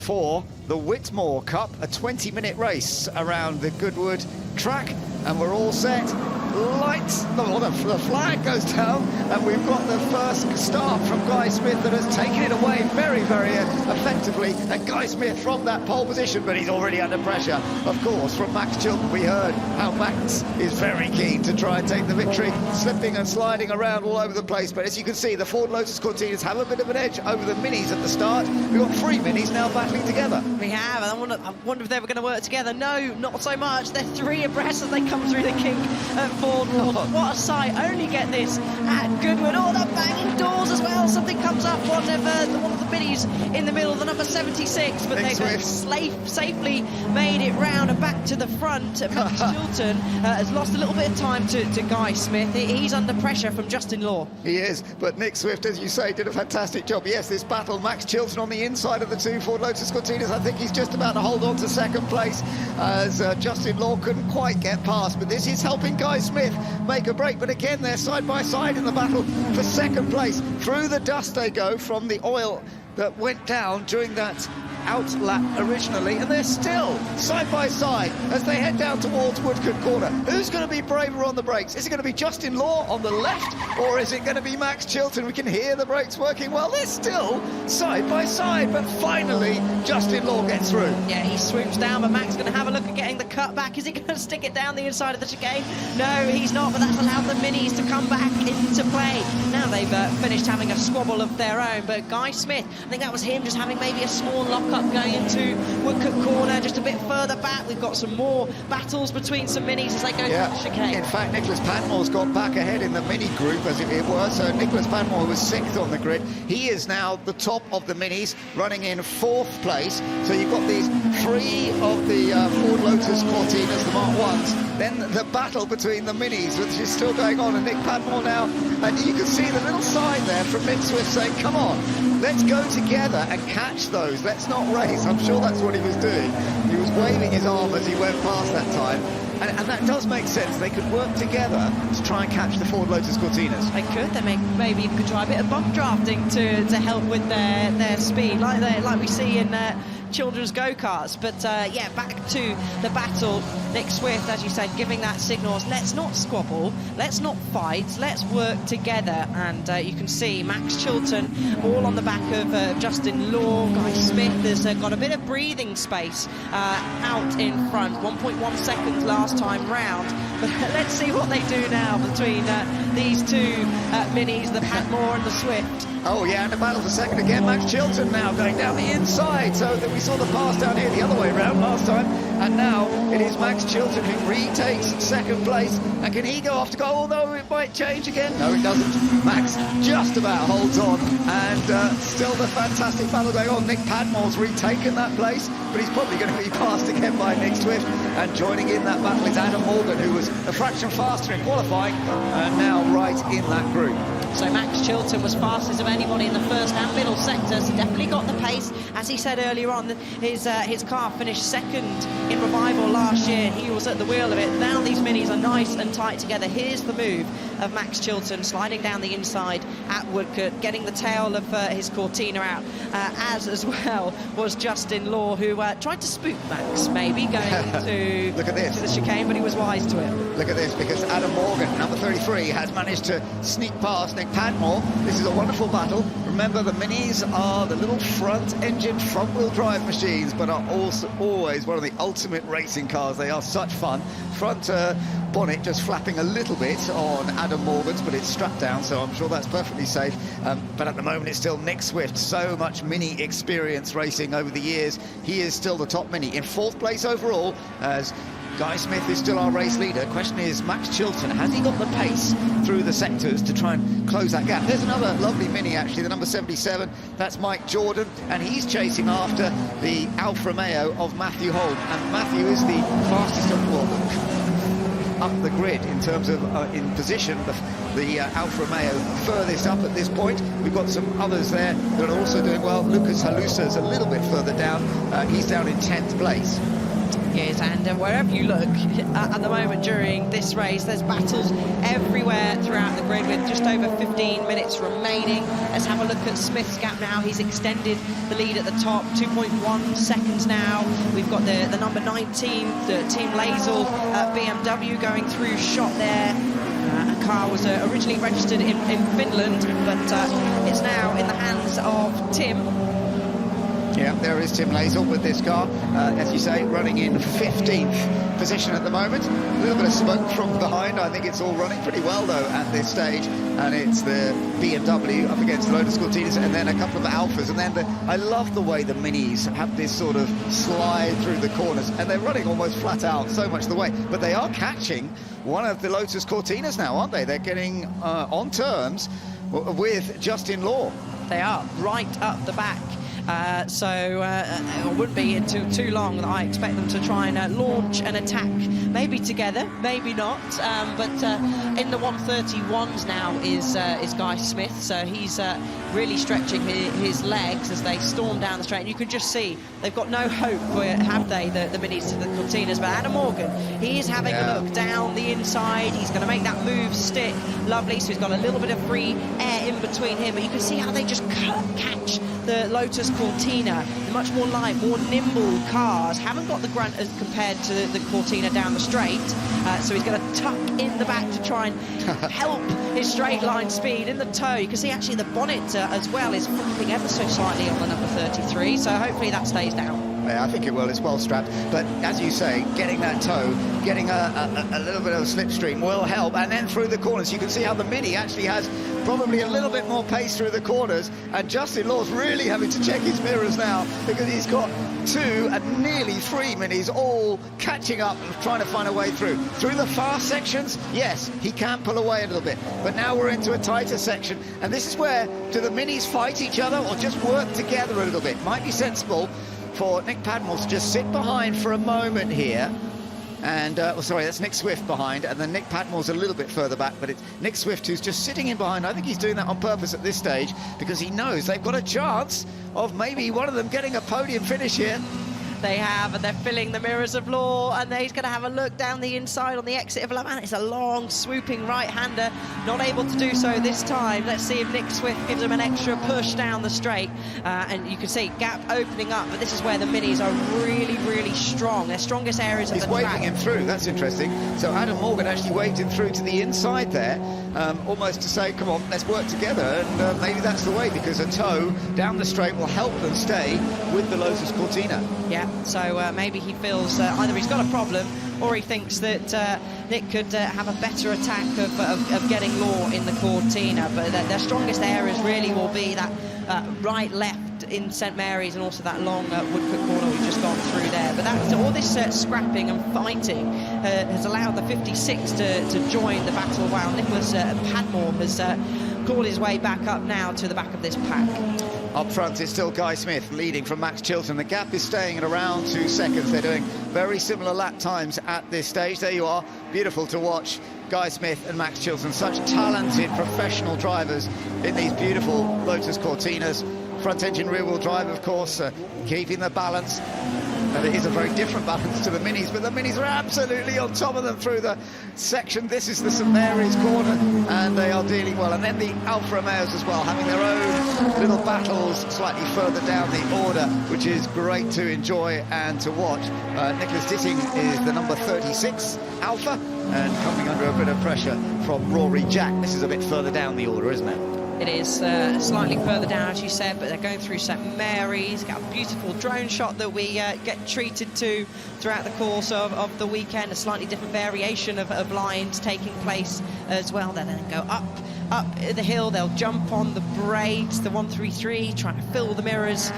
For the Whitmore Cup, a 20-minute race around the Goodwood track, and we're all set. Lights, the flag goes down, and we've got the first start from Guy Smith that has taken it away very, very effectively. And Guy Smith from that pole position, but he's already under pressure. Of course, from Max Chilton, we heard how Max is very keen to try and take the victory, slipping and sliding around all over the place. But as you can see, the Ford Lotus Cortinas have a bit of an edge over the minis at the start. We've got three minis now battling together. We have, and I wonder if they were going to work together. No, not so much. They're three abreast as they come through the kink at Ford. What a sight. Only get this at Goodwood. Oh, they're banging doors as well. Something comes up, whatever. One of the minis in the middle, the number 76, but they've safely made it round and back to the front. Max Chilton has lost a little bit of time to Guy Smith. He's under pressure from Justin Law. He is, but Nick Swift, as you say, did a fantastic job. Yes, this battle, Max Chilton on the inside of the two Ford Lotus Cortinas. I think he's just about to hold on to second place as Justin Law couldn't quite get past, but this is helping Guy Smith make a break. But again, they're side by side in the battle for second place. Through the dust they go from the oil that went down during that out lap originally, and they're still side by side as they head down towards Woodcote Corner. Who's going to be braver on the brakes? Is it going to be Justin Law on the left, or is it going to be Max Chilton? We can hear the brakes working well. They're still side by side, but finally Justin Law gets through. Yeah, he swoops down, but Max is going to have a look at getting the cut back. Is he going to stick it down the inside of the chicane? No, he's not, but that's allowed the minis to come back into play. Now they've finished having a squabble of their own, but Guy Smith, I think that was him just having maybe a small lock-up going into Woodcote Corner, just a bit further back. We've got some more battles between some minis as they go through the chicane. In fact, Nicholas Padmore's got back ahead in the mini group, as it were. So Nicholas Padmore was sixth on the grid. He is now the top of the minis, running in fourth place. So you've got these three of the Ford Lotus Cortinas, the Mark 1s. Then the battle between the minis, which is still going on, and Nick Padmore now, and you can see the little sign there from Nick Swift saying, come on, let's go together and catch those, let's not race. I'm sure that's what he was doing. He was waving his arm as he went past that time. And that does make sense. They could work together to try and catch the Ford Lotus Cortinas. They could. Maybe even could try a bit of bump drafting to help with their speed, like we see in children's go-karts. But yeah, back to the battle. Nick Swift, as you said, giving that signals. Let's not squabble. Let's not fight. Let's work together. And you can see Max Chilton all on the back of Justin Law. Guy Smith has got a bit of breathing space out in front. 1.1 seconds last time round, but let's see what they do now between these two minis, the Padmore and the Swift. Oh yeah, and the battle for second again. Max Chilton now going down the inside, so that we saw the pass down here the other way around last time, and now it is Max Chilton who retakes second place. And can he go off to goal? Although it might change again. No, it doesn't. Max just about holds on, and still the fantastic battle going on. Nick Padmore's retaken that place, but he's probably going to be passed again by Nick Swift. And joining in that battle is Adam Morgan, who was a fraction faster in qualifying, and now right in that group. So Max Chilton was fastest of anybody in the first and middle sectors. He definitely got the pace. As he said earlier on, his car finished second in Revival last year. He was at the wheel of it. Now these minis are nice and tight together. Here's the move of Max Chilton, sliding down the inside at Woodcote, getting the tail of his Cortina out, as well was Justin Law, who tried to spook Max, maybe, going to, Look at this. to the chicane, but he was wise to it. Look at this, because Adam Morgan, number 33, has managed to sneak past Nick Padmore. This is a wonderful battle. Remember, the minis are the little front-engine, front-wheel drive machines, but are also always one of the ultimate racing cars. They are such fun. Front bonnet just flapping a little bit on Adam Morgan's, but it's strapped down, so I'm sure that's perfectly safe. But at the moment, it's still Nick Swift. So much mini experience racing over the years. He is still the top mini. In fourth place overall, as Guy Smith is still our race leader. Question is, Max Chilton, has he got the pace through the sectors to try and close that gap? There's another lovely mini, actually, the number 77. That's Mike Jordan, and he's chasing after the Alfa Romeo of Matthew Holm. And Matthew is the fastest of up the grid in terms of in position. The Alfa Romeo furthest up at this point. We've got some others there that are also doing well. Lucas Halusa's a little bit further down. He's down in 10th place. is, and wherever you look at the moment during this race, there's battles everywhere throughout the grid with just over 15 minutes remaining. Let's have a look at Smith's gap now. He's extended the lead at the top, 2.1 seconds now. We've got the number 19, the Team Lazel BMW going through shot there. A car was originally registered in Finland, but it's now in the hands of Tim. Yeah, there is Tim Lazel with this car, as you say, running in 15th position at the moment. A little bit of smoke from behind. I think it's all running pretty well, though, at this stage. And it's the BMW up against the Lotus Cortinas, and then a couple of Alfas. And then I love the way the Minis have this sort of slide through the corners, and they're running almost flat out so much the way. But they are catching one of the Lotus Cortinas now, aren't they? They're getting on terms with Justin Law. They are right up the back. So it wouldn't be too long that I expect them to try and launch an attack, maybe together, maybe not, but in the 131s now is Guy Smith, so he's really stretching his legs as they storm down the straight, and you can just see they've got no hope, have they, the Minis to the Cortinas. But Adam Morgan, he is having a look down the inside. He's going to make that move stick lovely, so he's got a little bit of free air in between him, but you can see how they just catch the Lotus Cortina. The much more light, more nimble cars haven't got the grunt as compared to the Cortina down the straight, so he's going to tuck in the back to try and help his straight line speed in the toe. You can see actually the bonnet as well is flapping ever so slightly on the number 33, so hopefully that stays down. Yeah, I think it will. It's well strapped, but as you say, getting that toe, getting a little bit of a slipstream will help. And then through the corners, you can see how the Mini actually has probably a little bit more pace through the corners, and Justin Law's really having to check his mirrors now, because he's got 2 and nearly 3 Minis all catching up and trying to find a way through the fast sections. Yes, he can pull away a little bit, but now we're into a tighter section, and this is where, do the Minis fight each other or just work together a little bit? Might be sensible for Nick Padmore to just sit behind for a moment here. And, sorry, that's Nick Swift behind, and then Nick Padmore's a little bit further back, but it's Nick Swift who's just sitting in behind. I think he's doing that on purpose at this stage, because he knows they've got a chance of maybe one of them getting a podium finish here. They have, and they're filling the mirrors of Law, and he's going to have a look down the inside on the exit of Le Mans. It's a long, swooping right-hander, not able to do so this time. Let's see if Nick Swift gives him an extra push down the straight, and you can see gap opening up, but this is where the Minis are really, really strong. Their strongest areas of the track. He's waving him through, that's interesting. So Adam Morgan actually waved him through to the inside there, almost to say, come on, let's work together, and maybe that's the way, because a toe down the straight will help them stay with the Lotus Cortina. Yeah. So maybe he feels either he's got a problem, or he thinks that Nick could have a better attack of getting Law in the Cortina. But their strongest areas really will be that right-left in St Mary's, and also that long Woodcote corner we've just gone through there. But that's all this scrapping and fighting has allowed the 56 to join the battle, while Nicholas Padmore has clawed his way back up now to the back of this pack. Up front is still Guy Smith leading from Max Chilton. The gap is staying at around 2 seconds. They're doing very similar lap times at this stage. There you are, beautiful to watch. Guy Smith and Max Chilton, such talented professional drivers in these beautiful Lotus Cortinas. Front engine rear wheel drive, of course, keeping the balance. And it is a very different balance to the Minis, but the Minis are absolutely on top of them through the section. This is the St Mary's corner, and they are dealing well. And then the Alfa Romeos as well, having their own little battles slightly further down the order, which is great to enjoy and to watch. Nicholas Ditting is the number 36 Alfa, and coming under a bit of pressure from Rory Jack. This is a bit further down the order, isn't it? It is slightly further down, as you said, but they're going through St Mary's. Got a beautiful drone shot that we get treated to throughout the course of the weekend. A slightly different variation of lines taking place as well. They then go up the hill. They'll jump on the brakes, the 133, trying to fill the mirrors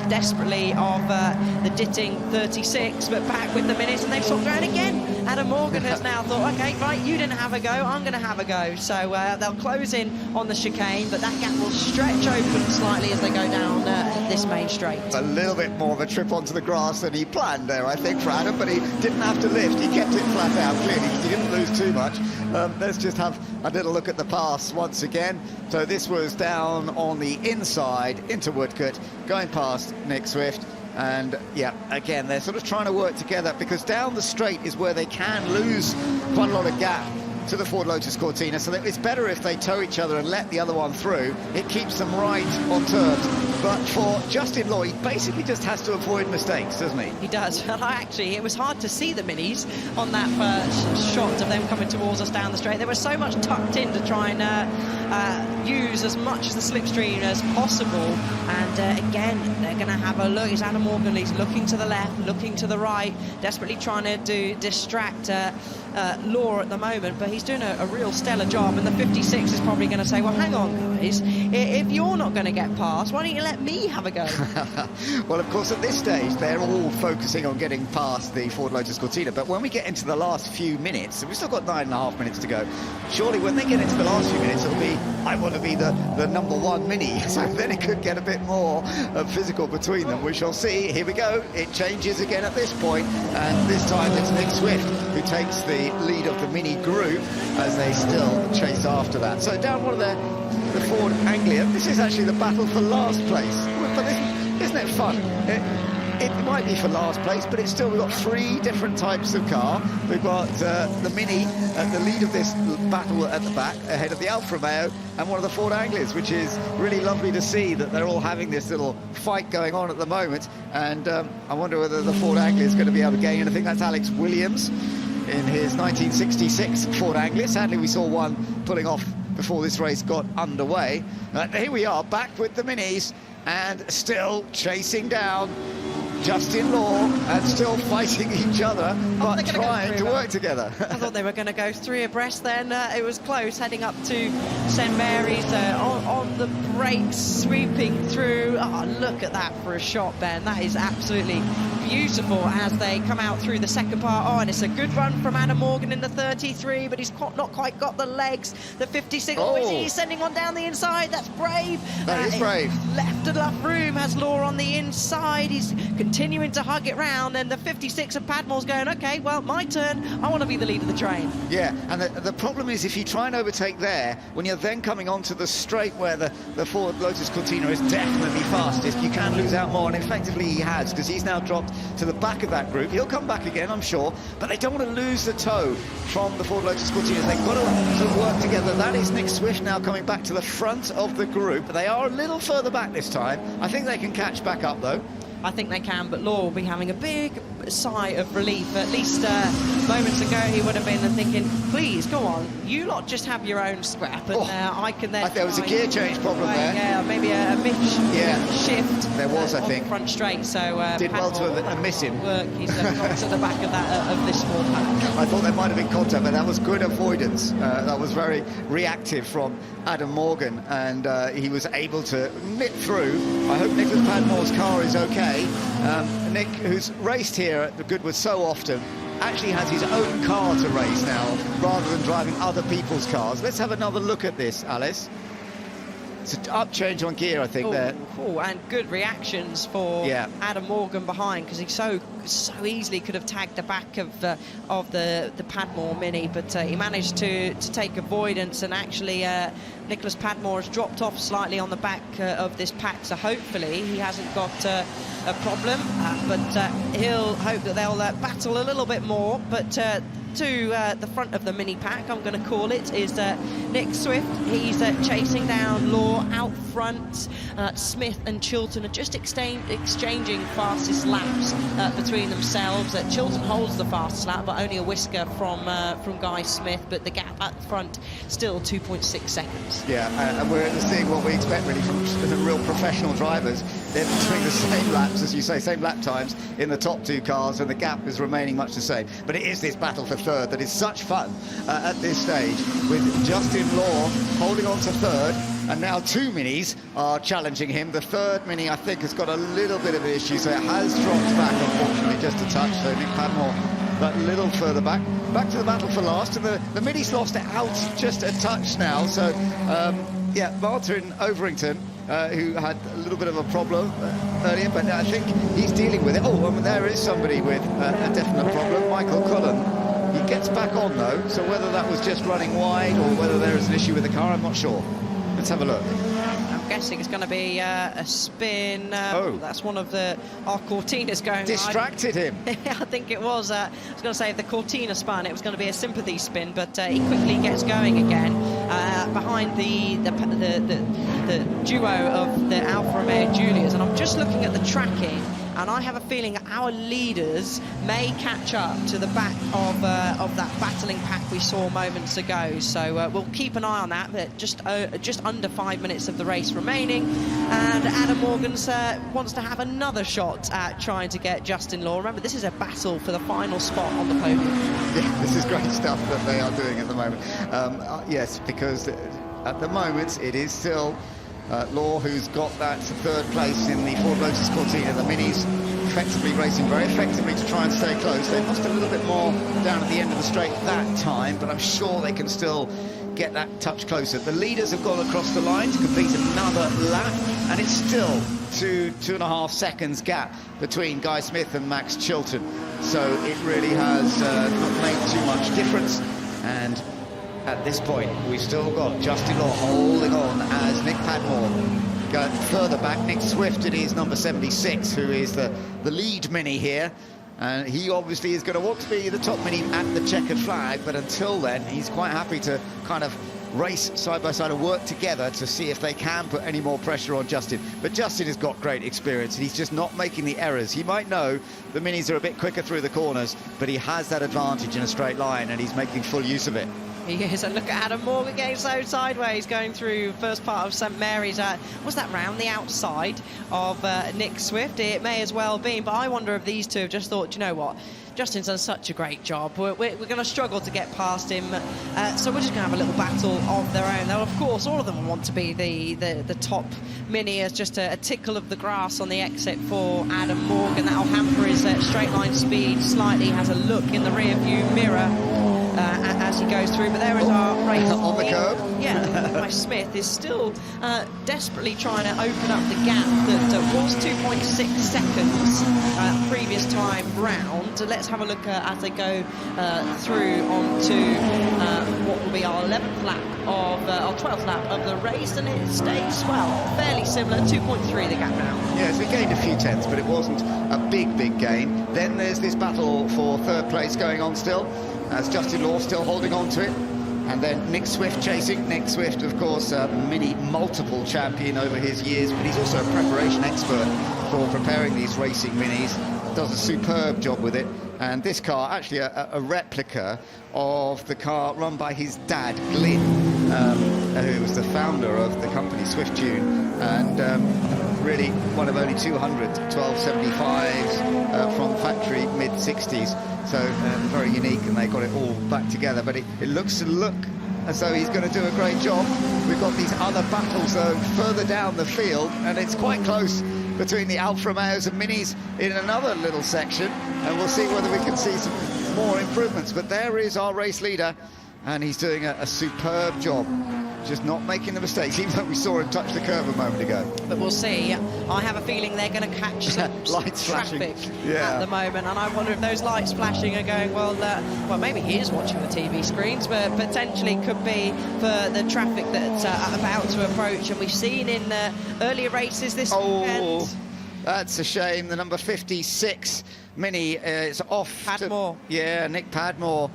desperately of the Ditting 36, but back with the Minis, and they've swapped around again. Adam Morgan has now thought, okay, right, you didn't have a go, I'm going to have a go. So they'll close in on the chicane, but that gap will stretch open slightly as they go down this main straight. A little bit more of a trip onto the grass than he planned there, I think, for Adam, but he didn't have to lift. He kept it flat out, clearly. He didn't lose too much. Let's just have a little look at the pass once again. So this was down on the inside into Woodcote, going past Nick Swift. And yeah, again, they're sort of trying to work together, because down the straight is where they can lose quite a lot of gap to the Ford Lotus Cortina, so that it's better if they tow each other and let the other one through. It keeps them right on terms. But for Justin Law, he basically just has to avoid mistakes, doesn't he? He does. And actually, it was hard to see the minis on that first shot of them coming towards us down the straight. They were so much tucked in to try and use as much of the slipstream as possible. And again, they're going to have a look. It's Adam Morgan. He's looking to the left, looking to the right, desperately trying to distract Law at the moment, but he's doing a real stellar job. And the 56 is probably going to say, well, hang on, guys, if you're not going to get past, why don't you let me have a go? Well, of course, at this stage, they're all focusing on getting past the Ford Lotus Cortina, but when we get into the last few minutes, we've still got 9.5 minutes to go, surely when they get into the last few minutes, it'll be, I want to be the number one mini, so then it could get a bit more physical between them. We shall see. Here we go. It changes again at this point, and this time it's Nick Swift who takes the lead of the mini group as they still chase after that. So down one of the Ford Anglia, this is actually the battle for last place. But isn't it fun? It might be for last place, but it's still, we've got 3 different types of car. We've got the Mini at the lead of this battle at the back, ahead of the Alfa Romeo and one of the Ford Anglias, which is really lovely to see that they're all having this little fight going on at the moment. And I wonder whether the Ford Anglia is going to be able to gain anything. That's Alex Williams in his 1966 Ford Anglia. Sadly, we saw one pulling off before this race got underway. Here we are, back with the Minis, and still chasing down Justin Law, and still fighting each other, but trying to work together. I thought they were going to go 3 abreast then. It was close, heading up to St Mary's on the brakes, sweeping through. Oh, look at that for a shot, Ben. That is absolutely beautiful as they come out through the second part. Oh, and it's a good run from Adam Morgan in the 33, but he's not quite got the legs. The 56, he's sending one down the inside. That's brave. That is brave. Left enough room, has Law on the inside. He's continuing to hug it round, and the 56 of Padmore's going, okay, well, my turn. I want to be the lead of the train. Yeah, and the problem is, if you try and overtake there, when you're then coming onto the straight where the Ford Lotus Cortina is definitely fastest, you can lose out more, and effectively he has, because he's now dropped to the back of that group. He'll come back again, I'm sure, but they don't want to lose the tow from the Ford Lotus Cortina. They've got to sort of work together. That is Nick Swift now coming back to the front of the group. They are a little further back this time. I think they can catch back up, though. I think they can, but Law will be having a big sigh of relief. At least moments ago he would have been thinking, please, go on, you lot just have your own scrap, and I can then... There was a gear change problem there. Yeah, maybe a shift. There was, I think. Front straight, so... did well to miss him. He's got to the back of this small pack. I thought there might have been contact, but that was good avoidance. That was very reactive from Adam Morgan, and he was able to nip through. I hope Nicholas Padmore's car is okay. Nick, who's raced here at the Goodwood so often, actually has his own car to race now, rather than driving other people's cars. Let's have another look at this, Alice. It's an up change on gear, I think, there. And good reactions for Adam Morgan behind, because he so easily could have tagged the back of the Padmore Mini, but he managed to take avoidance, and actually Nicholas Padmore has dropped off slightly on the back of this pack, so hopefully he hasn't got a problem, but he'll hope that they'll battle a little bit more. But to the front of the mini pack, I'm going to call it, is Nick Swift. He's chasing down Law out front. Smith and Chilton are just exchanging fastest laps between themselves. Chilton holds the fastest lap, but only a whisker from Guy Smith, but the gap at the front still 2.6 seconds. Yeah, and we're seeing what we expect really from the real professional drivers. They're between the same laps, as you say, same lap times in the top 2 cars, and the gap is remaining much the same. But it is this battle for third that is such fun at this stage, with Justin Law holding on to third, and now 2 minis are challenging him. The third mini, I think, has got a little bit of an issue, so it has dropped back, unfortunately, just a touch. So Nick Padmore that little further back to the battle for last, and the minis lost it out just a touch now. So yeah, Martin Overington, who had a little bit of a problem earlier, but I think he's dealing with it. There is somebody with a definite problem, Michael Cullen. He gets back on, though, so whether that was just running wide or whether there is an issue with the car, I'm not sure. Let's have a look. I'm guessing it's going to be a spin. That's one of our Cortinas going. Distracted him. I think it was. I was going to say if the Cortina spun, it was going to be a sympathy spin, but he quickly gets going again behind the duo of the Alfa Romeo and Giulias. And I'm just looking at the tracking, and I have a feeling our leaders may catch up to the back of that battling pack we saw moments ago. So we'll keep an eye on that. But just under 5 minutes of the race remaining, and Adam Morgans wants to have another shot at trying to get Justin Law. Remember, this is a battle for the final spot on the podium. Yeah, this is great stuff that they are doing at the moment. Yes, because at the moment it is still Law who's got that third place in the Ford Lotus Cortina. The Minis effectively racing very effectively to try and stay close. They lost a little bit more down at the end of the straight that time, but I'm sure they can still get that touch closer. The leaders have gone across the line to complete another lap, and it's still 2.5 seconds gap between Guy Smith and Max Chilton. So it really has not made too much difference. And at this point, we've still got Justin Law holding on as Nick Padmore go further back. Nick Swift, it is number 76, who is the lead Mini here. And he obviously is going to want to be the top Mini at the checkered flag, but until then, he's quite happy to kind of race side by side and work together to see if they can put any more pressure on Justin. But Justin has got great experience, and he's just not making the errors. He might know the Minis are a bit quicker through the corners, but he has that advantage in a straight line, and he's making full use of it. He is, and look at Adam Morgan getting so sideways, going through first part of St Mary's. Was that round the outside of Nick Swift? It may as well be, but I wonder if these two have just thought, you know what, Justin's done such a great job. We're going to struggle to get past him, so we're just going to have a little battle of their own. Now, of course, all of them want to be the top Mini as just a tickle of the grass on the exit for Adam Morgan. That'll hamper his straight line speed slightly. Has a look in the rear view mirror as he goes through, but there is our race on the curb. Yeah, Guy Smith is still desperately trying to open up the gap that was 2.6 seconds previous time round. Let's have a look as they go through onto what will be our 11th lap of our 12th lap of the race, and it stays fairly similar. 2.3 the gap now. Yes, we gained a few tenths, but it wasn't a big gain. Then there's this battle for third place going on still, as Justin Law still holding on to it, and then Nick Swift chasing. Nick Swift, of course, a Mini multiple champion over his years, but he's also a preparation expert for preparing these racing Minis. Does a superb job with it. And this car, actually a replica of the car run by his dad, Glyn, who was the founder of the company Swift Tune, and really one of only 200 1275s from factory mid-60s. So very unique, and they got it all back together. But it looks as though he's going to do a great job. We've got these other battles further down the field, and it's quite close between the Alfa Romeos and Minis in another little section, and we'll see whether we can see some more improvements. But there is our race leader, and he's doing a superb job, just not making the mistakes, even though we saw him touch the curb a moment ago. But we'll see. I have a feeling they're going to catch some lights traffic flashing. At the moment, and I wonder if those lights flashing are going, well, maybe he is watching the TV screens, but potentially could be for the traffic that's about to approach. And we've seen in earlier races this weekend. That's a shame. The number 56 Mini is off. Padmore. Nick Padmore.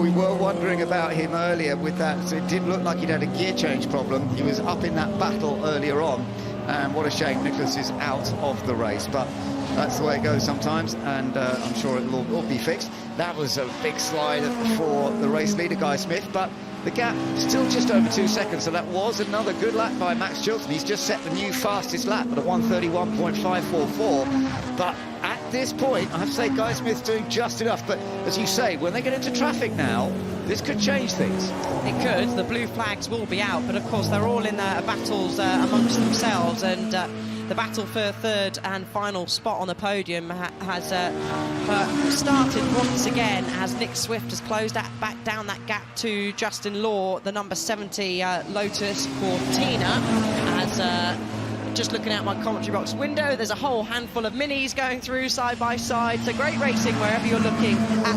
We were wondering about him earlier with that. So it didn't look like he'd had a gear change problem. He was up in that battle earlier on. And what a shame Nicholas is out of the race. But that's the way it goes sometimes, and I'm sure it'll all be fixed. That was a big slide for the race leader, Guy Smith, but the gap still just over 2 seconds, so that was another good lap by Max Chilton. He's just set the new fastest lap at a 1:31.544. But at this point, I have to say Guy Smith's doing just enough. But as you say, when they get into traffic now, this could change things. It could. The blue flags will be out, but of course they're all in battles amongst themselves, and the battle for third and final spot on the podium has started once again as Nick Swift has closed back down that gap to Justin Law, the number 70 Lotus Cortina. As just looking out my commentary box window, there's a whole handful of Minis going through side by side. So great racing wherever you're looking at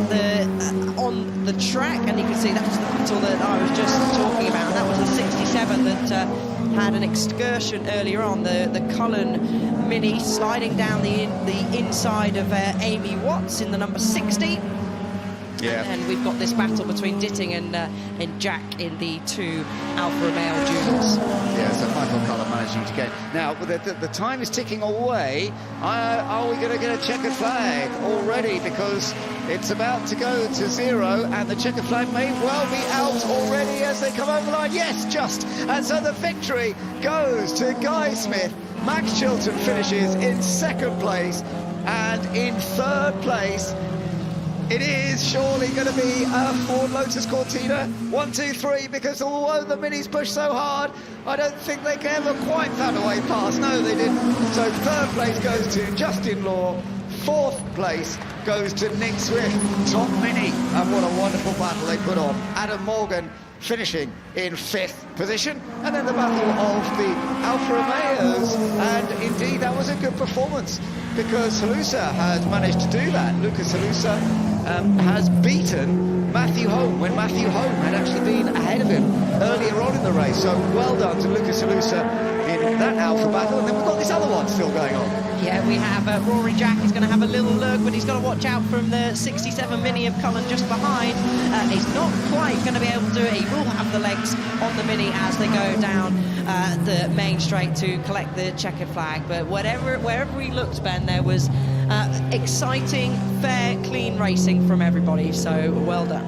on the track, and you can see that's the battle that I was just talking about. And that was the 67 that had an excursion earlier on, the Cullen Mini sliding down the inside of Amy Watts in the number 60. Yeah. And we've got this battle between Ditting and Jack in the 2 Alfa Romeo duels. Yeah, so Michael Cullen managing to get. Now, the time is ticking away. Are we going to get a checkered flag already? Because it's about to go to 0, and the checkered flag may well be out already as they come over the line. Yes, just. And so the victory goes to Guy Smith. Max Chilton finishes in 2nd place, and in 3rd place, it is surely going to be a Ford Lotus Cortina 1, 2, 3, because although the Minis push so hard, I don't think they can ever quite found a way past. No, they didn't. So 3rd place goes to Justin Law, 4th place goes to Nick Swift, top Mini, and what a wonderful battle they put on. Adam Morgan finishing in 5th position, and then the battle of the Alfa Romeos, and indeed that was a good performance because Halusa has managed to do that. Lucas Halusa has beaten Matthew Home when Matthew Home had actually been ahead of him earlier on in the race, so well done to Lucas Halusa in that Alfa battle. And then we've got this other one still going on. Yeah, we have Rory Jack is going to have a little look, but he's got to watch out from the 67 Mini of Cullen just behind. He's not quite going to be able to do it. He will have the legs on the Mini as they go down the main straight to collect the checkered flag. But wherever he looked, Ben, there was exciting, fair, clean racing from everybody. So well done.